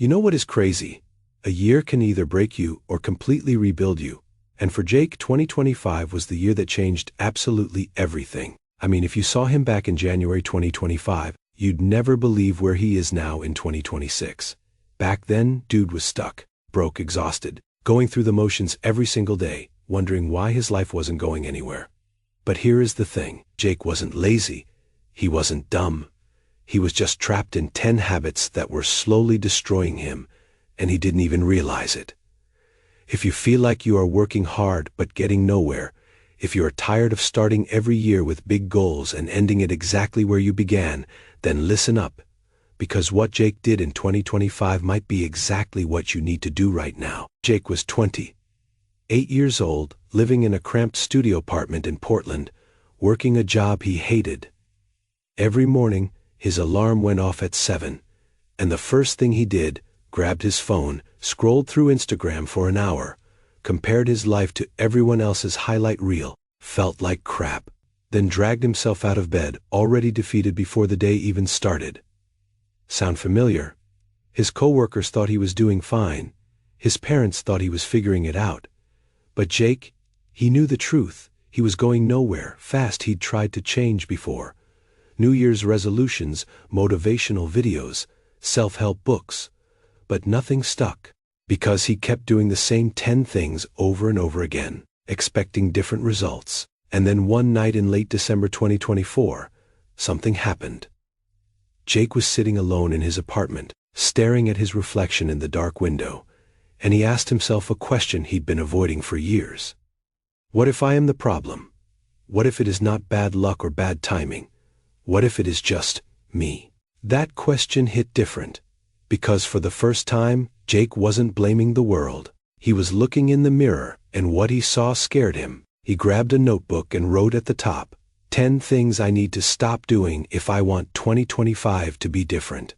You know what is crazy? A year can either break you or completely rebuild you. And for Jake, 2025 was the year that changed absolutely everything. I mean, if you saw him back in January 2025, you'd never believe where he is now in 2026. Back then, dude was stuck, broke, exhausted, going through the motions every single day, wondering why his life wasn't going anywhere. But here is the thing. Jake wasn't lazy. He wasn't dumb. He was just trapped in 10 habits that were slowly destroying him, and he didn't even realize it. If you feel like you are working hard but getting nowhere, if you are tired of starting every year with big goals and ending it exactly where you began, then listen up, because what Jake did in 2025 might be exactly what you need to do right now. Jake was 28 years old, living in a cramped studio apartment in Portland, working a job he hated. Every morning, his alarm went off at 7, and the first thing he did, grabbed his phone, scrolled through Instagram for an hour, compared his life to everyone else's highlight reel, felt like crap, then dragged himself out of bed, already defeated before the day even started. Sound familiar? His coworkers thought he was doing fine. His parents thought he was figuring it out. But Jake, he knew the truth. He was going nowhere, fast. He'd tried to change before. New Year's resolutions, motivational videos, self-help books. But nothing stuck, because he kept doing the same 10 things over and over again, expecting different results. And then one night in late December 2024, something happened. Jake was sitting alone in his apartment, staring at his reflection in the dark window, and he asked himself a question he'd been avoiding for years. What if I am the problem? What if it is not bad luck or bad timing? What if it is just me? That question hit different, because for the first time, Jake wasn't blaming the world. He was looking in the mirror, and what he saw scared him. He grabbed a notebook and wrote at the top, 10 things I need to stop doing if I want 2025 to be different.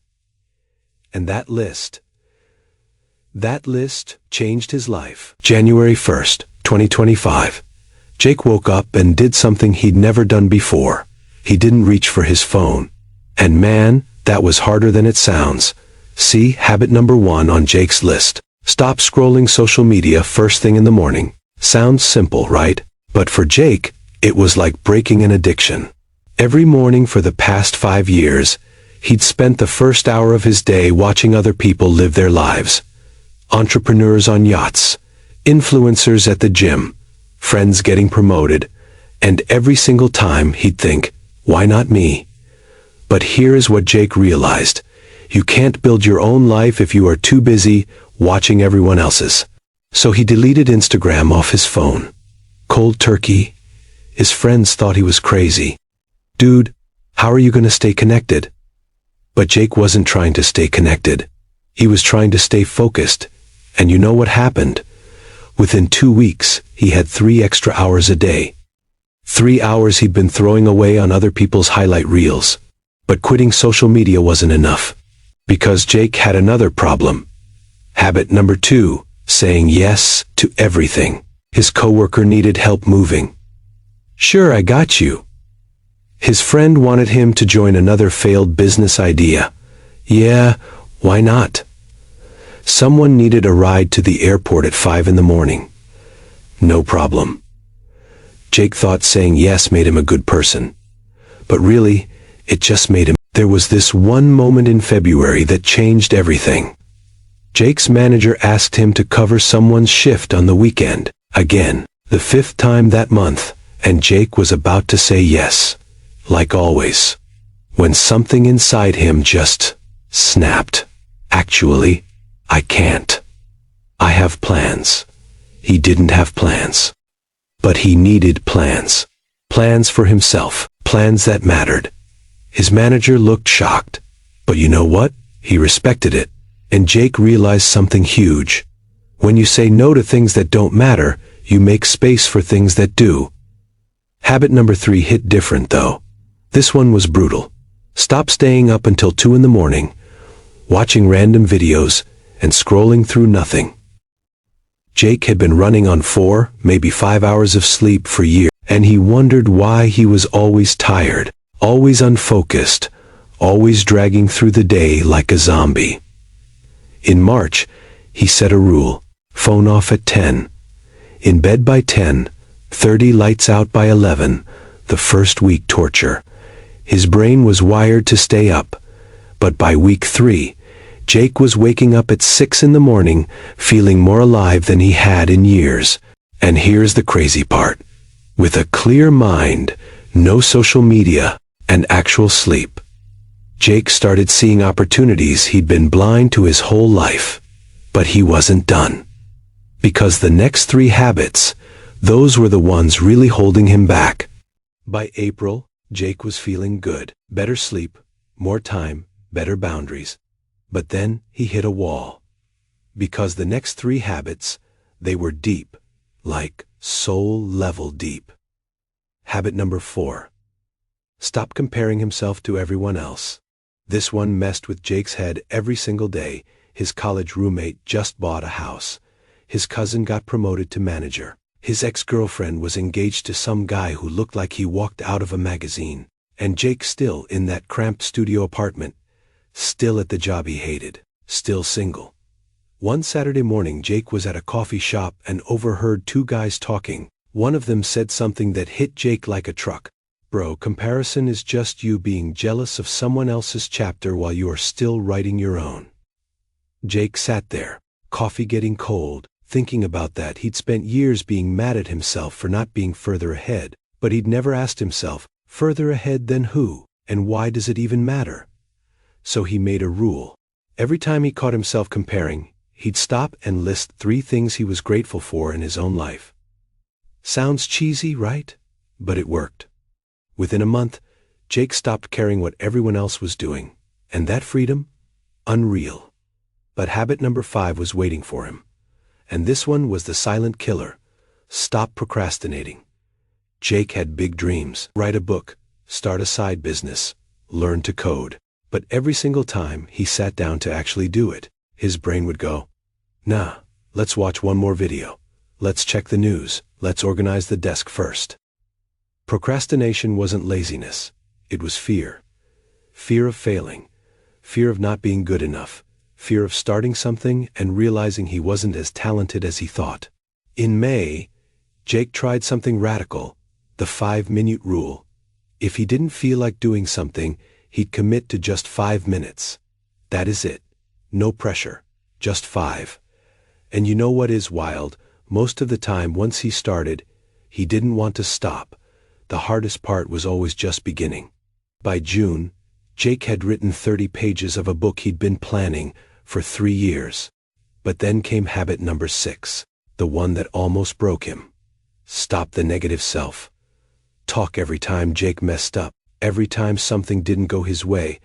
And that list changed his life. January 1st, 2025. Jake woke up and did something he'd never done before. He didn't reach for his phone. And man, that was harder than it sounds. See, habit number 1 on Jake's list. Stop scrolling social media first thing in the morning. Sounds simple, right? But for Jake, it was like breaking an addiction. Every morning for the past 5 years, he'd spent the first hour of his day watching other people live their lives. Entrepreneurs on yachts, influencers at the gym, friends getting promoted, and every single time he'd think, why not me? But here is what Jake realized. You can't build your own life if you are too busy watching everyone else's. So he deleted Instagram off his phone. Cold turkey. His friends thought he was crazy. Dude, how are you going to stay connected? But Jake wasn't trying to stay connected. He was trying to stay focused. And you know what happened? Within 2 weeks, he had 3 extra hours a day. 3 hours he'd been throwing away on other people's highlight reels. But quitting social media wasn't enough. Because Jake had another problem. Habit number 2, saying yes to everything. His coworker needed help moving. Sure, I got you. His friend wanted him to join another failed business idea. Yeah, why not? Someone needed a ride to the airport at 5 in the morning. No problem. Jake thought saying yes made him a good person. But really, it just made him. There was this one moment in February that changed everything. Jake's manager asked him to cover someone's shift on the weekend, again, the 5th time that month, and Jake was about to say yes, like always, when something inside him just snapped. Actually, I can't. I have plans. He didn't have plans. But he needed plans. Plans for himself. Plans that mattered. His manager looked shocked. But you know what? He respected it. And Jake realized something huge. When you say no to things that don't matter, you make space for things that do. Habit number 3 hit different though. This one was brutal. Stop staying up until 2 in the morning, watching random videos, and scrolling through nothing. Jake had been running on 4, maybe 5 hours of sleep for years, and he wondered why he was always tired, always unfocused, always dragging through the day like a zombie. In March, he set a rule: phone off at 10. In bed by 10:30, lights out by 11. The first week torture. His brain was wired to stay up. But by week 3, Jake was waking up at 6 in the morning, feeling more alive than he had in years. And here's the crazy part. With a clear mind, no social media, and actual sleep, Jake started seeing opportunities he'd been blind to his whole life. But he wasn't done. Because the next 3 habits, those were the ones really holding him back. By April, Jake was feeling good. Better sleep, more time, better boundaries. But then he hit a wall. Because the next 3 habits, they were deep, like soul-level deep. Habit number 4. Stop comparing himself to everyone else. This one messed with Jake's head every single day. His college roommate just bought a house. His cousin got promoted to manager. His ex-girlfriend was engaged to some guy who looked like he walked out of a magazine. And Jake still in that cramped studio apartment, still at the job he hated, still single. One Saturday morning, Jake was at a coffee shop and overheard 2 guys talking. One of them said something that hit Jake like a truck. Bro, comparison is just you being jealous of someone else's chapter while you are still writing your own. Jake sat there, coffee getting cold, thinking about that. He'd spent years being mad at himself for not being further ahead, but he'd never asked himself, further ahead than who, and why does it even matter? So he made a rule. Every time he caught himself comparing, he'd stop and list 3 things he was grateful for in his own life. Sounds cheesy, right? But it worked. Within a month, Jake stopped caring what everyone else was doing, and that freedom? Unreal. But habit number 5 was waiting for him. And this one was the silent killer. Stop procrastinating. Jake had big dreams. Write a book, start a side business, learn to code. But every single time he sat down to actually do it, his brain would go, nah, let's watch one more video. Let's check the news. Let's organize the desk first. Procrastination wasn't laziness. It was fear. Fear of failing. Fear of not being good enough. Fear of starting something and realizing he wasn't as talented as he thought. In May, Jake tried something radical, the 5-minute rule. If he didn't feel like doing something, he'd commit to just 5 minutes. That is it. No pressure. Just 5. And you know what is wild? Most of the time, once he started, he didn't want to stop. The hardest part was always just beginning. By June, Jake had written 30 pages of a book he'd been planning for 3 years. But then came habit number 6, the one that almost broke him. Stop the negative self. Talk. Every time Jake messed up, every time something didn't go his way,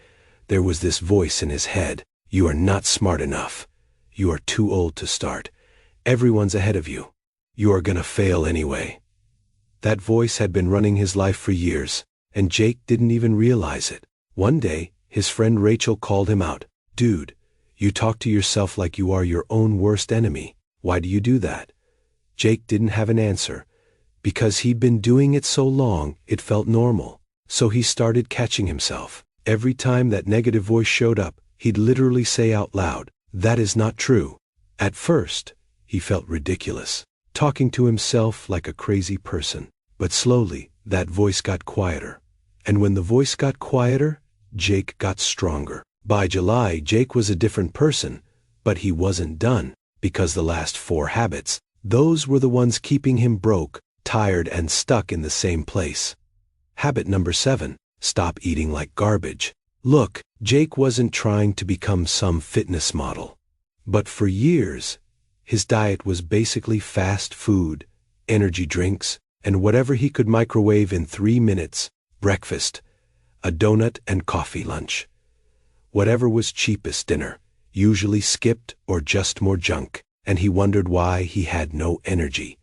there was this voice in his head. You are not smart enough. You are too old to start. Everyone's ahead of you. You are gonna fail anyway. That voice had been running his life for years, and Jake didn't even realize it. One day, his friend Rachel called him out. Dude, you talk to yourself like you are your own worst enemy. Why do you do that? Jake didn't have an answer. Because he'd been doing it so long, it felt normal. So he started catching himself. Every time that negative voice showed up, he'd literally say out loud, that is not true. At first, he felt ridiculous, talking to himself like a crazy person. But slowly, that voice got quieter. And when the voice got quieter, Jake got stronger. By July, Jake was a different person, but he wasn't done, because the last 4 habits, those were the ones keeping him broke, tired, and stuck in the same place. Habit number 7, stop eating like garbage. Look, Jake wasn't trying to become some fitness model. But for years, his diet was basically fast food, energy drinks, and whatever he could microwave in 3 minutes, breakfast, a donut and coffee lunch. Whatever was cheapest dinner, usually skipped or just more junk, and he wondered why he had no energy.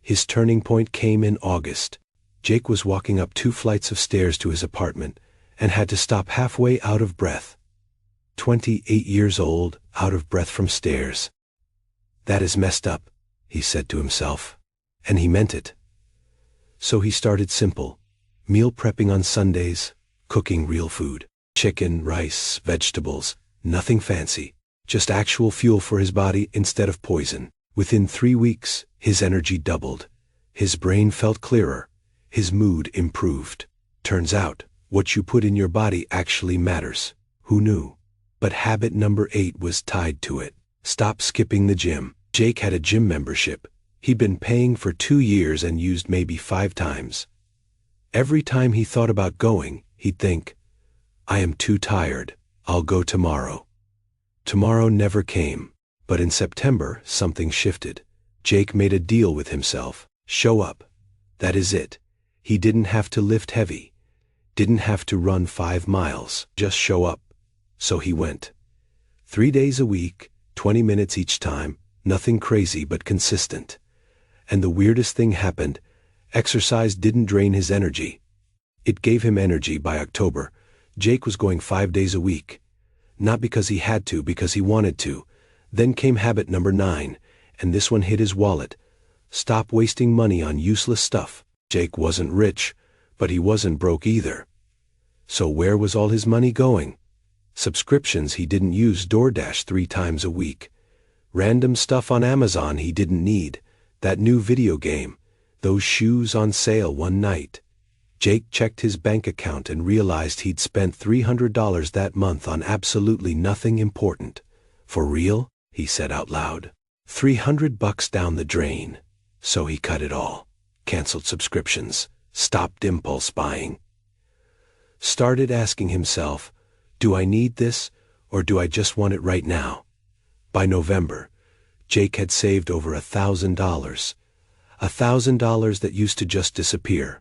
His turning point came in August. Jake was walking up 2 flights of stairs to his apartment and had to stop halfway out of breath. 28 years old, out of breath from stairs. That is messed up, he said to himself. And he meant it. So he started simple, meal prepping on Sundays, cooking real food, chicken, rice, vegetables, nothing fancy, just actual fuel for his body instead of poison. Within 3 weeks, his energy doubled. His brain felt clearer. His mood improved. Turns out, what you put in your body actually matters. Who knew? But habit number 8 was tied to it. Stop skipping the gym. Jake had a gym membership. He'd been paying for 2 years and used maybe 5 times. Every time he thought about going, he'd think, I am too tired. I'll go tomorrow. Tomorrow never came. But in September, something shifted. Jake made a deal with himself. Show up. That is it. He didn't have to lift heavy. Didn't have to run 5 miles. Just show up. So he went. 3 days a week, 20 minutes each time, nothing crazy but consistent. And the weirdest thing happened. Exercise didn't drain his energy. It gave him energy. By October, Jake was going 5 days a week. Not because he had to, because he wanted to. Then came habit number 9, and this one hit his wallet. Stop wasting money on useless stuff. Jake wasn't rich, but he wasn't broke either. So where was all his money going? Subscriptions he didn't use, DoorDash 3 times a week. Random stuff on Amazon he didn't need. That new video game. Those shoes on sale one night. Jake checked his bank account and realized he'd spent $300 that month on absolutely nothing important. For real? He said out loud. $300 down the drain. So he cut it all. Canceled subscriptions. Stopped impulse buying. Started asking himself, do I need this, or do I just want it right now? By November, Jake had saved over $1,000. $1,000 that used to just disappear.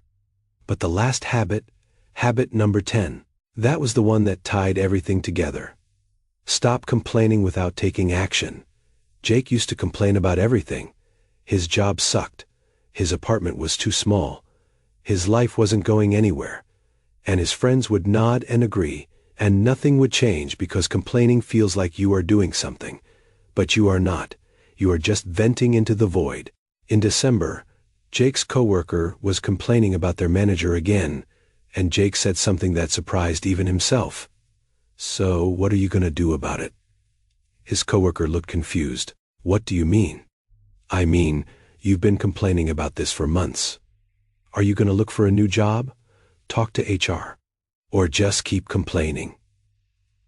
But the last habit, habit number 10, that was the one that tied everything together. Stop complaining without taking action. Jake used to complain about everything. His job sucked. His apartment was too small. His life wasn't going anywhere. And his friends would nod and agree, and nothing would change because complaining feels like you are doing something. But you are not. You are just venting into the void. In December, Jake's coworker was complaining about their manager again, and Jake said something that surprised even himself. So, what are you going to do about it? His coworker looked confused. What do you mean? I mean, you've been complaining about this for months. Are you going to look for a new job? Talk to HR. Or just keep complaining?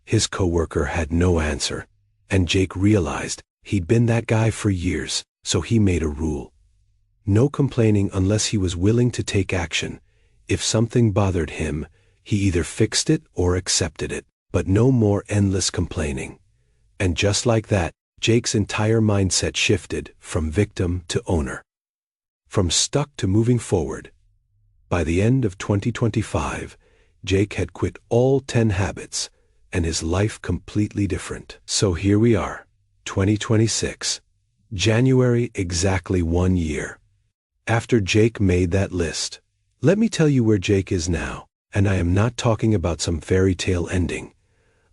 His coworker had no answer, and Jake realized he'd been that guy for years, so he made a rule. No complaining unless he was willing to take action. If something bothered him, he either fixed it or accepted it, but no more endless complaining. And just like that, Jake's entire mindset shifted from victim to owner. From stuck to moving forward. By the end of 2025, Jake had quit all 10 habits, and his life completely different. So here we are, 2026. January, exactly 1 year. After Jake made that list, let me tell you where Jake is now, and I am not talking about some fairy tale ending.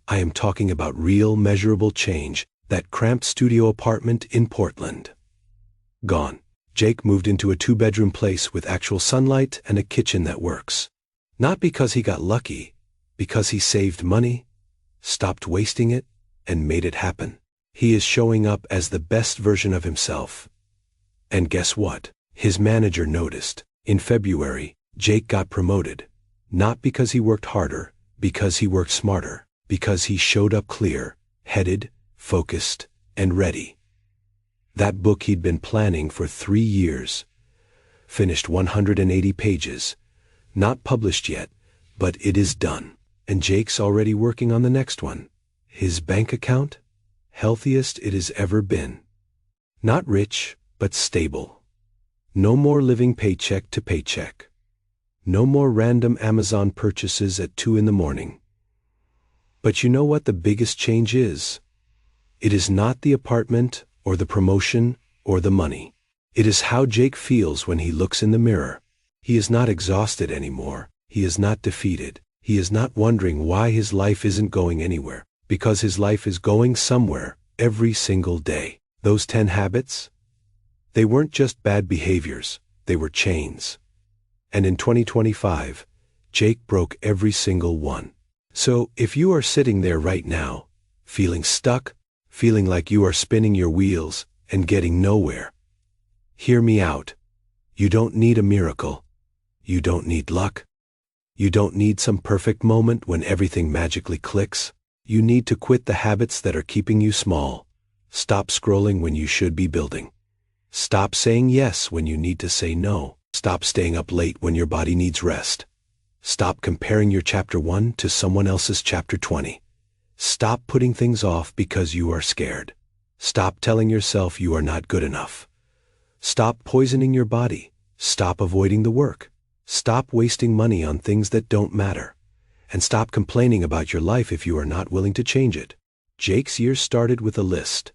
I am talking about real measurable change, that cramped studio apartment in Portland. Gone. Jake moved into a 2-bedroom place with actual sunlight and a kitchen that works. Not because he got lucky, because he saved money, stopped wasting it, and made it happen. He is showing up as the best version of himself. And guess what? His manager noticed. In February, Jake got promoted. Not because he worked harder, because he worked smarter, because he showed up clear, headed, focused, and ready. That book he'd been planning for 3 years. Finished 180 pages. Not published yet, but it is done. And Jake's already working on the next one. His bank account? Healthiest it has ever been. Not rich, but stable. No more living paycheck to paycheck. No more random Amazon purchases at 2 a.m. But you know what the biggest change is? It is not the apartment, or the promotion, or the money. It is how Jake feels when he looks in the mirror. He is not exhausted anymore. He is not defeated. He is not wondering why his life isn't going anywhere, because his life is going somewhere every single day. Those 10 habits? They weren't just bad behaviors, they were chains. And in 2025, Jake broke every single one. So if you are sitting there right now, feeling stuck, feeling like you are spinning your wheels and getting nowhere. Hear me out. You don't need a miracle. You don't need luck. You don't need some perfect moment when everything magically clicks. You need to quit the habits that are keeping you small. Stop scrolling when you should be building. Stop saying yes when you need to say no. Stop staying up late when your body needs rest. Stop comparing your chapter 1 to someone else's chapter 20. Stop putting things off because you are scared. Stop telling yourself you are not good enough. Stop poisoning your body. Stop avoiding the work. Stop wasting money on things that don't matter. And stop complaining about your life if you are not willing to change it. Jake's year started with a list.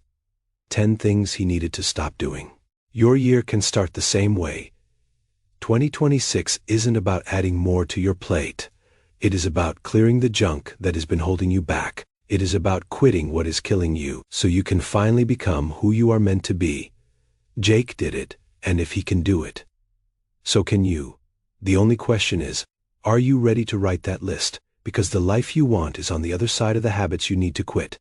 10 things he needed to stop doing. Your year can start the same way. 2026 isn't about adding more to your plate. It is about clearing the junk that has been holding you back. It is about quitting what is killing you so you can finally become who you are meant to be. Jake did it, and if he can do it, so can you. The only question is, are you ready to write that list? Because the life you want is on the other side of the habits you need to quit.